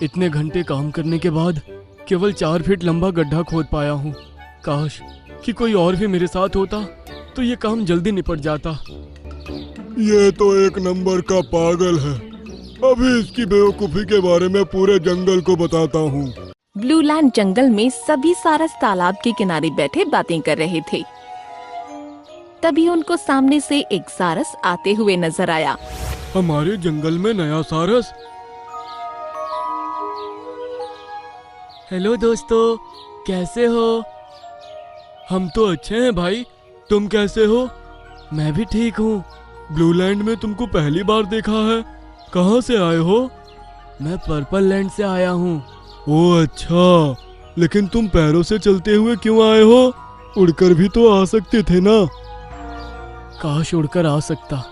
इतने घंटे काम करने के बाद केवल 4 फीट लंबा गड्ढा खोद पाया हूँ। काश कि कोई और भी मेरे साथ होता तो ये काम जल्दी निपट जाता। ये तो एक नंबर का पागल है। अभी इसकी बेवकूफी के बारे में पूरे जंगल को बताता हूँ। ब्लू लैंड जंगल में सभी सारस तालाब के किनारे बैठे बातें कर रहे थे। तभी उनको सामने से एक सारस आते हुए नजर आया। हमारे जंगल में नया सारस। हेलो दोस्तों, कैसे हो? हम तो अच्छे हैं भाई, तुम कैसे हो? मैं भी ठीक हूँ। ब्लू लैंड में तुमको पहली बार देखा है। कहाँ से आए हो? मैं पर्पल लैंड से आया हूँ। ओह अच्छा, लेकिन तुम पैरों से चलते हुए क्यों आए हो? उड़कर भी तो आ सकते थे ना। काश उड़कर आ सकता,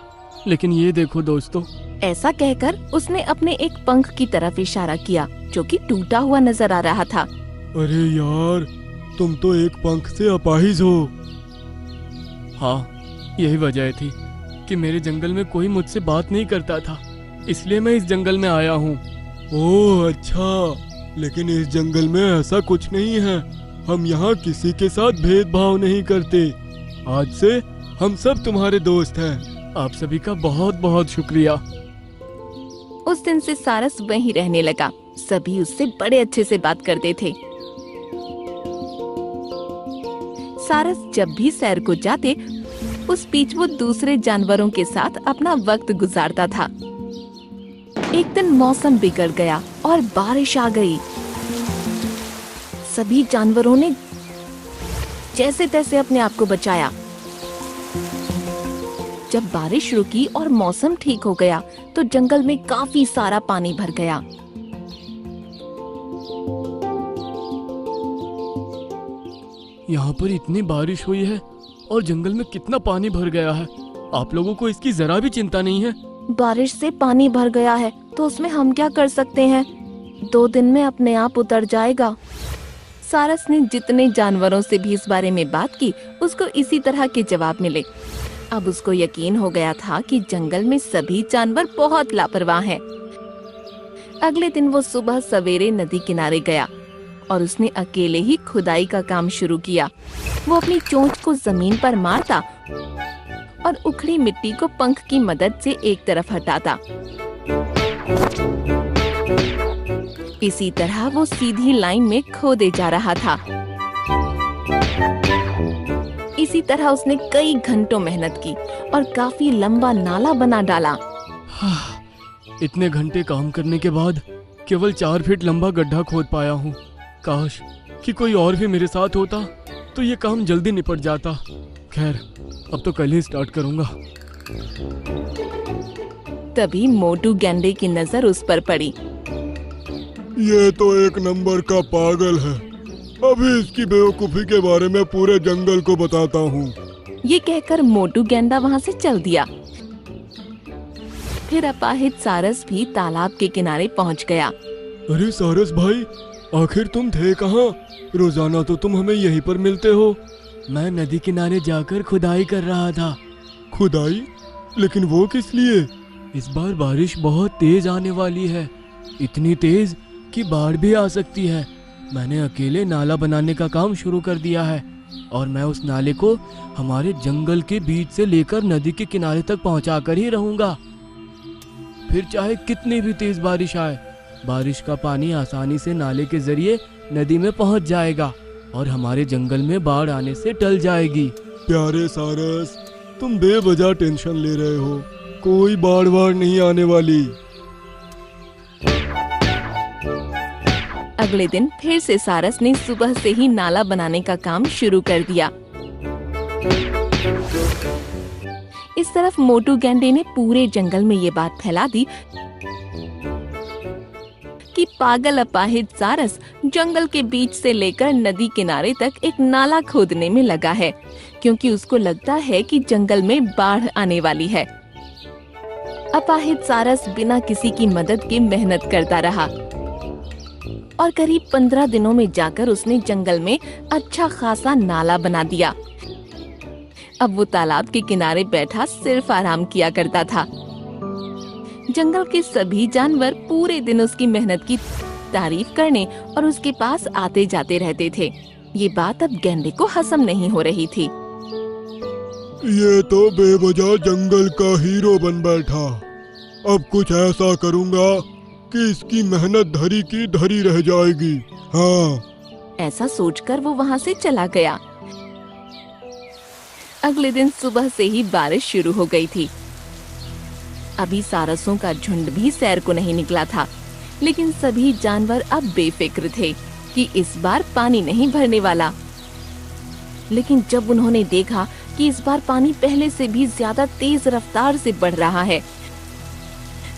लेकिन ये देखो दोस्तों। ऐसा कहकर उसने अपने एक पंख की तरफ इशारा किया जो कि टूटा हुआ नजर आ रहा था। अरे यार, तुम तो एक पंख से अपाहिज हो। हाँ, यही वजह थी कि मेरे जंगल में कोई मुझसे बात नहीं करता था, इसलिए मैं इस जंगल में आया हूँ। ओह अच्छा, लेकिन इस जंगल में ऐसा कुछ नहीं है। हम यहाँ किसी के साथ भेदभाव नहीं करते। आज से हम सब तुम्हारे दोस्त हैं। आप सभी का बहुत बहुत शुक्रिया। उस दिन से सारस वहीं रहने लगा। सभी उससे बड़े अच्छे से बात करते थे। सारस जब भी सैर को जाते, उस बीच वो दूसरे जानवरों के साथ अपना वक्त गुजारता था। एक दिन मौसम बिगड़ गया और बारिश आ गई। सभी जानवरों ने जैसे तैसे अपने आप को बचाया। जब बारिश रुकी और मौसम ठीक हो गया तो जंगल में काफी सारा पानी भर गया। यहाँ पर इतनी बारिश हुई है और जंगल में कितना पानी भर गया है। आप लोगों को इसकी जरा भी चिंता नहीं है? बारिश से पानी भर गया है तो उसमें हम क्या कर सकते हैं? 2 दिन में अपने आप उतर जाएगा। सारस ने जितने जानवरों से भी इस बारे में बात की, उसको इसी तरह के जवाब मिले। अब उसको यकीन हो गया था कि जंगल में सभी जानवर बहुत लापरवाह हैं। अगले दिन वो सुबह सवेरे नदी किनारे गया और उसने अकेले ही खुदाई का काम शुरू किया। वो अपनी चोंच को जमीन पर मारता और उखड़ी मिट्टी को पंख की मदद से एक तरफ हटाता। इसी तरह वो सीधी लाइन में खोदे जा रहा था। इसी तरह उसने कई घंटों मेहनत की और काफी लंबा नाला बना डाला। इतने घंटे काम करने के बाद केवल 4 फीट लंबा गड्ढा खोद पाया हूँ। काश कि कोई और भी मेरे साथ होता तो ये काम जल्दी निपट जाता। खैर, अब तो कल ही स्टार्ट करूँगा। तभी मोटू गैंडे की नजर उस पर पड़ी। ये तो एक नंबर का पागल है। अभी इसकी बेवकूफी के बारे में पूरे जंगल को बताता हूँ। ये कहकर मोटू गैंडा वहाँ से चल दिया। फिर अपाहिज सारस भी तालाब के किनारे पहुँच गया। अरे सारस भाई, आखिर तुम थे कहाँ? रोजाना तो तुम हमें यहीं पर मिलते हो। मैं नदी किनारे जाकर खुदाई कर रहा था। खुदाई? लेकिन वो किस लिए? इस बार बारिश बहुत तेज आने वाली है, इतनी तेज कि बाढ़ भी आ सकती है। मैंने अकेले नाला बनाने का काम शुरू कर दिया है और मैं उस नाले को हमारे जंगल के बीच से लेकर नदी के किनारे तक पहुंचाकर ही रहूंगा। फिर चाहे कितनी भी तेज बारिश आए, बारिश का पानी आसानी से नाले के जरिए नदी में पहुंच जाएगा और हमारे जंगल में बाढ़ आने से टल जाएगी। प्यारे सारस, तुम बेवजह टेंशन ले रहे हो। कोई बाढ़ नहीं आने वाली। अगले दिन फिर से सारस ने सुबह से ही नाला बनाने का काम शुरू कर दिया। इस तरफ मोटू गैंडे ने पूरे जंगल में ये बात फैला दी कि पागल अपाहिज सारस जंगल के बीच से लेकर नदी किनारे तक एक नाला खोदने में लगा है, क्योंकि उसको लगता है कि जंगल में बाढ़ आने वाली है। अपाहिज सारस बिना किसी की मदद के मेहनत करता रहा और करीब 15 दिनों में जाकर उसने जंगल में अच्छा खासा नाला बना दिया। अब वो तालाब के किनारे बैठा सिर्फ आराम किया करता था। जंगल के सभी जानवर पूरे दिन उसकी मेहनत की तारीफ करने और उसके पास आते जाते रहते थे। ये बात अब गैंडे को हजम नहीं हो रही थी। ये तो बेवजह जंगल का हीरो बन बैठा। अब कुछ ऐसा करूंगा कि इसकी मेहनत धरी की धरी रह जाएगी। हाँ, ऐसा सोचकर वो वहाँ से चला गया। अगले दिन सुबह से ही बारिश शुरू हो गई थी। अभी सारसों का झुंड भी सैर को नहीं निकला था, लेकिन सभी जानवर अब बेफिक्र थे कि इस बार पानी नहीं भरने वाला। लेकिन जब उन्होंने देखा कि इस बार पानी पहले से भी ज्यादा तेज रफ्तार से बढ़ रहा है,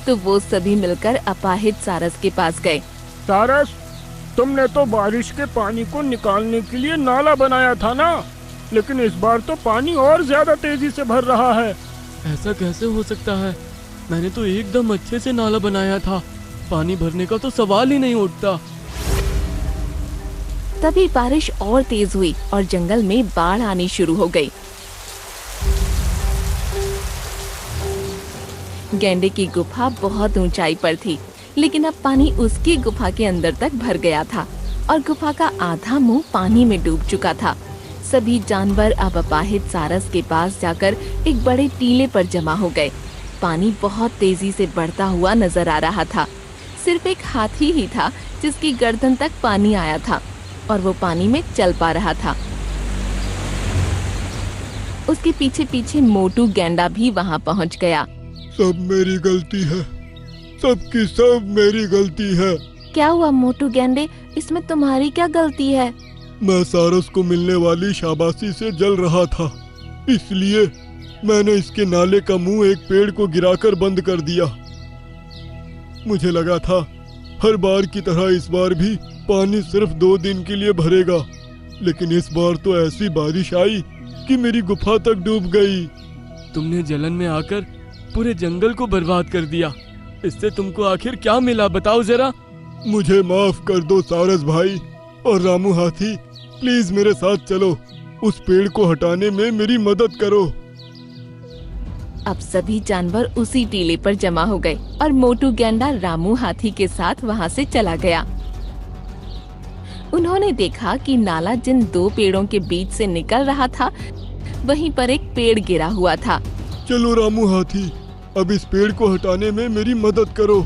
तो वो सभी मिलकर अपाहिज सारस के पास गए। सारस, तुमने तो बारिश के पानी को निकालने के लिए नाला बनाया था ना, लेकिन इस बार तो पानी और ज्यादा तेजी से भर रहा है। ऐसा कैसे हो सकता है? मैंने तो एकदम अच्छे से नाला बनाया था। पानी भरने का तो सवाल ही नहीं उठता। तभी बारिश और तेज हुई और जंगल में बाढ़ आनी शुरू हो गई। गैंडे की गुफा बहुत ऊंचाई पर थी, लेकिन अब पानी उसकी गुफा के अंदर तक भर गया था और गुफा का आधा मुंह पानी में डूब चुका था। सभी जानवर अब अपाहिज सारस के पास जाकर एक बड़े टीले पर जमा हो गए। पानी बहुत तेजी से बढ़ता हुआ नजर आ रहा था। सिर्फ एक हाथी ही था जिसकी गर्दन तक पानी आया था और वो पानी में चल पा रहा था। उसके पीछे पीछे मोटू गैंडा भी वहाँ पहुँच गया। सब मेरी गलती है, सबकी सब मेरी गलती है। क्या हुआ मोटू गैंडे, इसमें तुम्हारी क्या गलती है? मैं सारस को मिलने वाली शाबाशी से जल रहा था, इसलिए मैंने इसके नाले का मुंह एक पेड़ को गिराकर बंद कर दिया। मुझे लगा था हर बार की तरह इस बार भी पानी सिर्फ 2 दिन के लिए भरेगा, लेकिन इस बार तो ऐसी बारिश आई कि मेरी गुफा तक डूब गई। तुमने जलन में आकर पूरे जंगल को बर्बाद कर दिया। इससे तुमको आखिर क्या मिला, बताओ जरा। मुझे माफ कर दो सारस भाई और रामू हाथी, प्लीज मेरे साथ चलो, उस पेड़ को हटाने में मेरी मदद करो। अब सभी जानवर उसी टीले पर जमा हो गए और मोटू गैंडा रामू हाथी के साथ वहाँ से चला गया। उन्होंने देखा कि नाला जिन 2 पेड़ों के बीच से निकल रहा था, वहीं पर एक पेड़ गिरा हुआ था। चलो रामू हाथी, अब इस पेड़ को हटाने में मेरी मदद करो।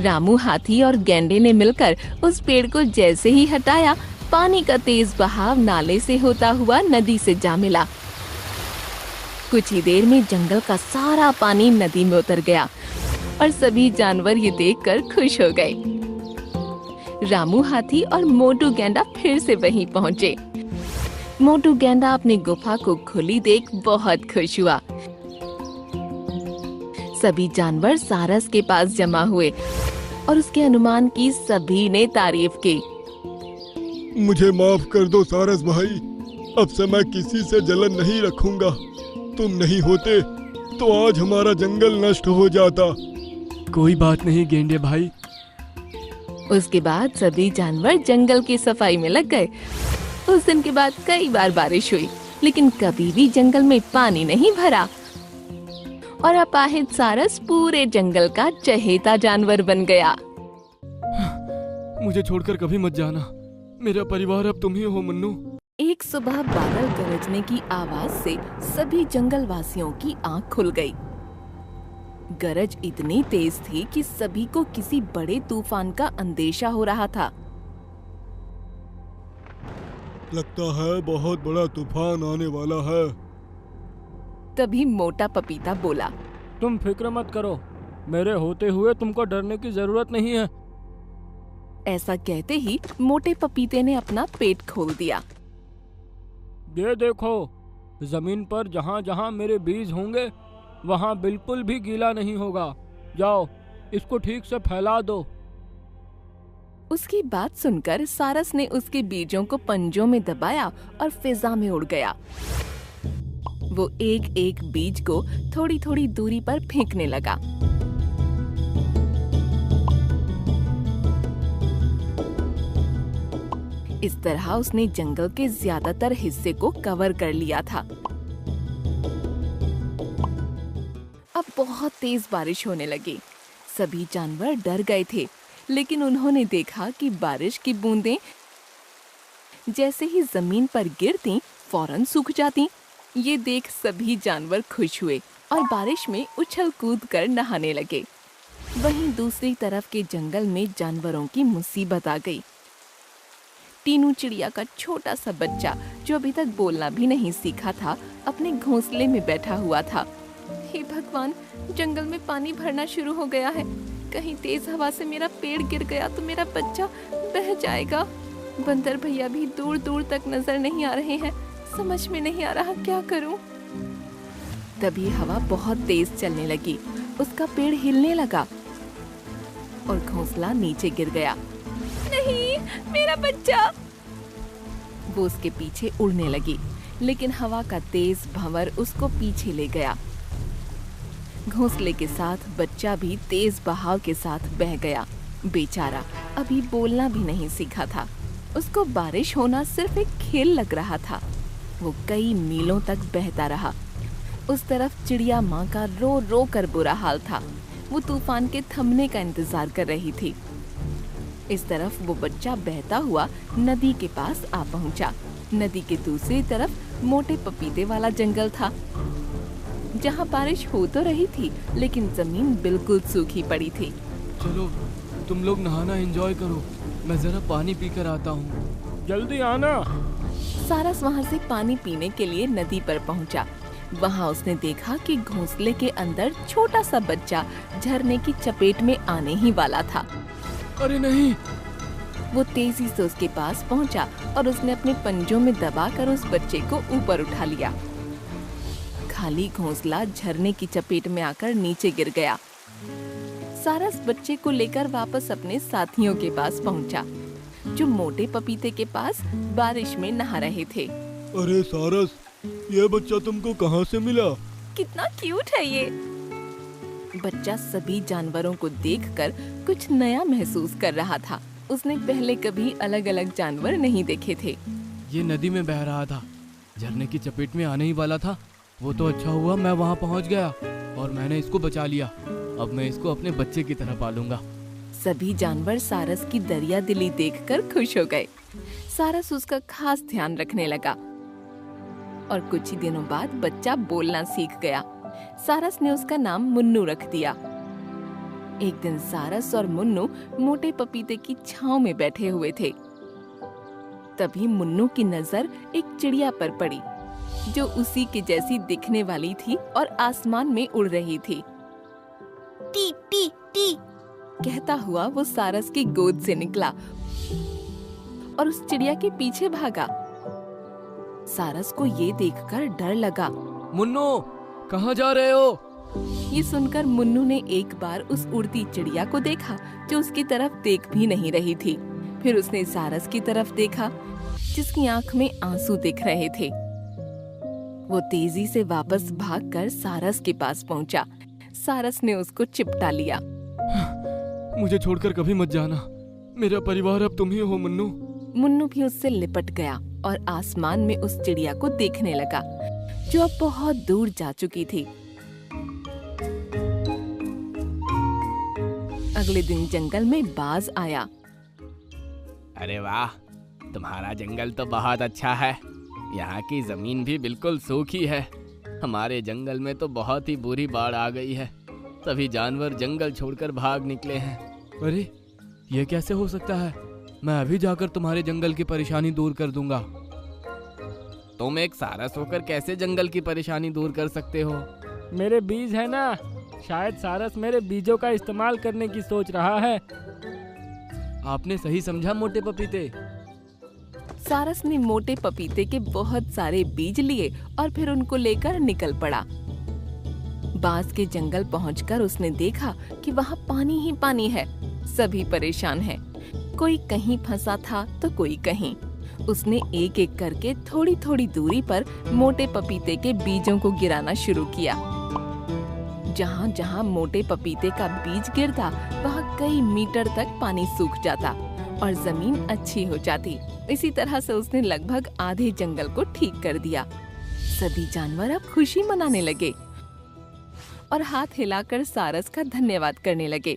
रामू हाथी और गैंडे ने मिलकर उस पेड़ को जैसे ही हटाया, पानी का तेज बहाव नाले से होता हुआ नदी से जा मिला। कुछ ही देर में जंगल का सारा पानी नदी में उतर गया और सभी जानवर ये देखकर खुश हो गए। रामू हाथी और मोटू गैंडा फिर से वहीं पहुँचे। मोटू गैंडा अपनी गुफा को खुली देख बहुत खुश हुआ। सभी जानवर सारस के पास जमा हुए और उसके अनुमान की सभी ने तारीफ की। मुझे माफ कर दो सारस भाई, अब से मैं किसी से जलन नहीं रखूंगा। तुम नहीं होते तो आज हमारा जंगल नष्ट हो जाता। कोई बात नहीं गेंडे भाई। उसके बाद सभी जानवर जंगल की सफाई में लग गए। उस दिन के बाद कई बार बारिश हुई, लेकिन कभी भी जंगल में पानी नहीं भरा और अपाहिज सारस पूरे जंगल का चहेता जानवर बन गया। मुझे छोड़कर कभी मत जाना, मेरा परिवार अब तुम ही हो मुन्नू। एक सुबह बादल गरजने की आवाज से सभी जंगल वासियों की आंख खुल गई। गरज इतनी तेज थी कि सभी को किसी बड़े तूफान का अंदेशा हो रहा था। लगता है बहुत बड़ा तूफान आने वाला है। तभी मोटा पपीता बोला, तुम फिक्र मत करो, मेरे होते हुए तुमको डरने की जरूरत नहीं है। ऐसा कहते ही मोटे पपीते ने अपना पेट खोल दिया। ये देखो, जमीन पर जहाँ जहाँ मेरे बीज होंगे वहाँ बिल्कुल भी गीला नहीं होगा। जाओ, इसको ठीक से फैला दो। उसकी बात सुनकर सारस ने उसके बीजों को पंजों में दबाया और फिजा में उड़ गया। वो एक एक बीज को थोड़ी थोड़ी दूरी पर फेंकने लगा। इस तरह उसने जंगल के ज्यादातर हिस्से को कवर कर लिया था। अब बहुत तेज बारिश होने लगी। सभी जानवर डर गए थे, लेकिन उन्होंने देखा कि बारिश की बूंदें जैसे ही जमीन पर गिरती फौरन सूख जाती। ये देख सभी जानवर खुश हुए और बारिश में उछल कूद कर नहाने लगे। वहीं दूसरी तरफ के जंगल में जानवरों की मुसीबत आ गई। टीनू चिड़िया का छोटा सा बच्चा, जो अभी तक बोलना भी नहीं सीखा था, अपने घोंसले में बैठा हुआ था। हे भगवान, जंगल में पानी भरना शुरू हो गया है। कहीं तेज हवा से मेरा पेड़ गिर गया तो मेरा बच्चा बह जाएगा। बंदर भैया भी दूर दूर तक नजर नहीं आ रहे हैं। समझ में नहीं आ रहा क्या करूं। तभी हवा बहुत तेज चलने लगी। उसका पेड़ हिलने लगा और घोंसला नीचे गिर गया। नहीं, मेरा बच्चा! वो उसके पीछे उड़ने लगी, लेकिन हवा का तेज भंवर उसको पीछे ले गया। घोंसले के साथ बच्चा भी तेज बहाव के साथ बह गया। बेचारा अभी बोलना भी नहीं सीखा था। उसको बारिश होना सिर्फ एक खेल लग रहा था। वो कई मीलों तक बहता रहा। उस तरफ चिड़िया माँ का रो रो कर बुरा हाल था। वो तूफान के थमने का इंतजार कर रही थी। इस तरफ वो बच्चा बहता हुआ नदी के पास आ पहुंचा। नदी के दूसरी तरफ मोटे पपीते वाला जंगल था, जहाँ बारिश हो तो रही थी, लेकिन जमीन बिल्कुल सूखी पड़ी थी। चलो तुम लोग नहाना एंजॉय करो, मैं जरा पानी पीकर आता हूँ। जल्दी आना। सारस वहाँ से पानी पीने के लिए नदी पर पहुँचा। वहाँ उसने देखा कि घोंसले के अंदर छोटा सा बच्चा झरने की चपेट में आने ही वाला था। अरे नहीं! वो तेजी से उसके पास पहुँचा और उसने अपने पंजों में दबाकर उस बच्चे को ऊपर उठा लिया। खाली घोंसला झरने की चपेट में आकर नीचे गिर गया। सारस बच्चे को लेकर वापस अपने साथियों के पास पहुँचा, जो मोटे पपीते के पास बारिश में नहा रहे थे। अरे सारस, ये बच्चा तुमको कहाँ से मिला? कितना क्यूट है ये! बच्चा सभी जानवरों को देखकर कुछ नया महसूस कर रहा था। उसने पहले कभी अलग अलग जानवर नहीं देखे थे। ये नदी में बह रहा था, झरने की चपेट में आने ही वाला था। वो तो अच्छा हुआ मैं वहाँ पहुँच गया और मैंने इसको बचा लिया। अब मैं इसको अपने बच्चे की तरह पालूंगा। सभी जानवर सारस की दरिया दिली देखकर खुश हो गए। सारस उसका खास ध्यान रखने लगा और कुछ ही दिनों बाद बच्चा बोलना सीख गया। सारस ने उसका नाम मुन्नू रख दिया। एक दिन सारस और मुन्नू मोटे पपीते की छांव में बैठे हुए थे। तभी मुन्नू की नजर एक चिड़िया पर पड़ी, जो उसी के जैसी दिखने वाली थी और आसमान में उड़ रही थी। टी टी टी कहता हुआ वो सारस की गोद से निकला और उस चिड़िया के पीछे भागा। सारस को ये देखकर डर लगा। मुन्नू, कहाँ जा रहे हो? ये सुनकर मुन्नू ने एक बार उस उड़ती चिड़िया को देखा, जो उसकी तरफ देख भी नहीं रही थी। फिर उसने सारस की तरफ देखा, जिसकी आंख में आंसू दिख रहे थे। वो तेजी से वापस भागकर सारस के पास पहुंचा। सारस ने उसको चिपटा लिया। मुझे छोड़कर कभी मत जाना, मेरा परिवार अब तुम ही हो मुन्नू। मुन्नू भी उससे लिपट गया और आसमान में उस चिड़िया को देखने लगा, जो अब बहुत दूर जा चुकी थी। अगले दिन जंगल में बाज आया। अरे वाह, तुम्हारा जंगल तो बहुत अच्छा है। यहाँ की जमीन भी बिल्कुल सूखी है। हमारे जंगल में तो बहुत ही बुरी बाढ़ आ गई है। सभी जानवर जंगल छोड़कर भाग निकले हैं। अरे ये कैसे हो सकता है? मैं अभी जाकर तुम्हारे जंगल की परेशानी दूर कर दूंगा। तुम एक सारस होकर कैसे जंगल की परेशानी दूर कर सकते हो? मेरे बीज है ना, शायद सारस मेरे बीजों का इस्तेमाल करने की सोच रहा है। आपने सही समझा मोटे पपीते। सारस ने मोटे पपीते के बहुत सारे बीज लिए और फिर उनको लेकर निकल पड़ा। बांस के जंगल पहुंचकर उसने देखा कि वहाँ पानी ही पानी है। सभी परेशान हैं। कोई कहीं फंसा था तो कोई कहीं। उसने एक एक करके थोड़ी थोड़ी दूरी पर मोटे पपीते के बीजों को गिराना शुरू किया। जहाँ जहाँ मोटे पपीते का बीज गिरता, वहाँ कई मीटर तक पानी सूख जाता और जमीन अच्छी हो जाती। इसी तरह से उसने लगभग आधे जंगल को ठीक कर दिया। सभी जानवर अब खुशी मनाने लगे। और हाथ हिलाकर सारस का धन्यवाद करने लगे।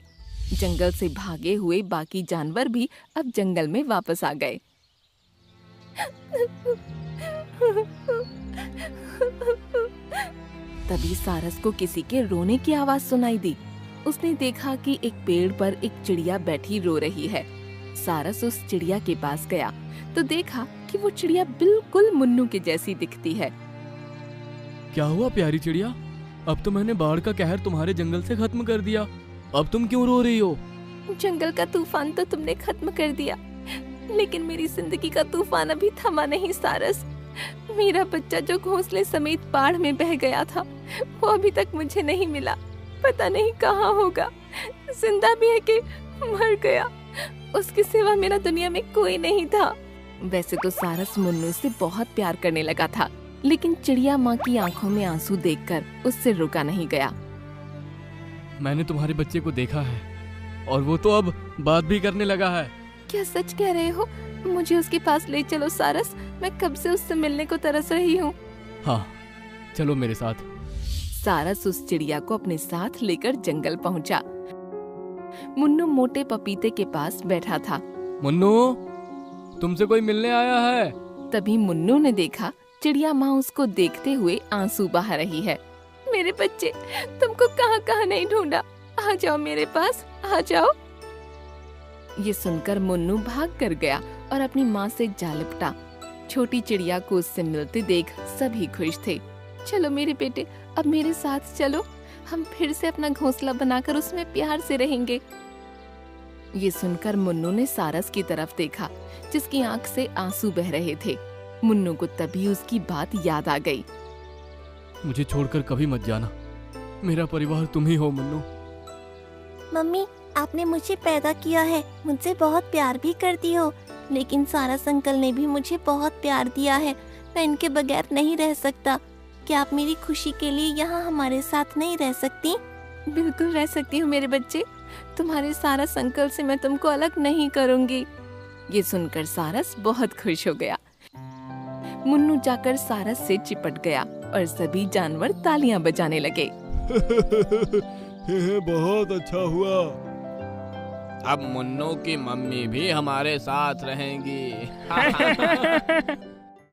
जंगल से भागे हुए बाकी जानवर भी अब जंगल में वापस आ गए। तभी सारस को किसी के रोने की आवाज सुनाई दी। उसने देखा कि एक पेड़ पर एक चिड़िया बैठी रो रही है। सारस उस चिड़िया के पास गया तो देखा कि वो चिड़िया बिल्कुल मुन्नू के जैसी दिखती है। क्या हुआ प्यारी चिड़िया? अब तो मैंने बाढ़ का कहर तुम्हारे जंगल से खत्म कर दिया, अब तुम क्यों रो रही हो? जंगल का तूफान तो तुमने खत्म कर दिया, लेकिन मेरी जिंदगी का तूफान अभी थमा नहीं सारस। मेरा बच्चा जो घोंसले समेत बाढ़ में बह गया था, वो अभी तक मुझे नहीं मिला। पता नहीं कहाँ होगा, जिंदा भी है कि मर गया। उसके सिवा मेरा दुनिया में कोई नहीं था। वैसे तो सारस मुन्नू से बहुत प्यार करने लगा था, लेकिन चिड़िया माँ की आंखों में आंसू देखकर उससे रुका नहीं गया। मैंने तुम्हारे बच्चे को देखा है और वो तो अब बात भी करने लगा है। क्या सच कह रहे हो? मुझे उसके पास ले चलो सारस, मैं कब से उससे मिलने को तरस रही हूँ। हाँ, चलो मेरे साथ। सारस उस चिड़िया को अपने साथ लेकर जंगल पहुँचा। मुन्नू मोटे पपीते के पास बैठा था। मुन्नू, तुमसे कोई मिलने आया है। तभी मुन्नू ने देखा चिड़िया माँ उसको देखते हुए आंसू बहा रही है। मेरे बच्चे, तुमको कहाँ कहाँ नहीं ढूंढा, आ जाओ मेरे पास, आ जाओ। ये सुनकर मुन्नू भाग कर गया और अपनी माँ से जा लिपटा। छोटी चिड़िया को उससे मिलते देख सभी खुश थे। चलो मेरे बेटे, अब मेरे साथ चलो, हम फिर से अपना घोंसला बनाकर उसमें प्यार से रहेंगे। ये सुनकर मुन्नू ने सारस की तरफ देखा, जिसकी आंख से आंसू बह रहे थे। मुन्नू को तभी उसकी बात याद आ गई। मुझे छोड़कर कभी मत जाना, मेरा परिवार तुम ही हो मुन्नू। मम्मी, आपने मुझे पैदा किया है, मुझसे बहुत प्यार भी करती हो, लेकिन सारस अंकल ने भी मुझे बहुत प्यार दिया है। मैं इनके बगैर नहीं रह सकता। क्या आप मेरी खुशी के लिए यहाँ हमारे साथ नहीं रह सकती? बिल्कुल रह सकती हूँ मेरे बच्चे, तुम्हारे सारस अंकल से मैं तुमको अलग नहीं करूँगी। ये सुनकर सारस बहुत खुश हो गया। मुन्नू जाकर सारस से चिपट गया और सभी जानवर तालियां बजाने लगे। बहुत अच्छा हुआ। अब मुन्नू की मम्मी भी हमारे साथ रहेंगी।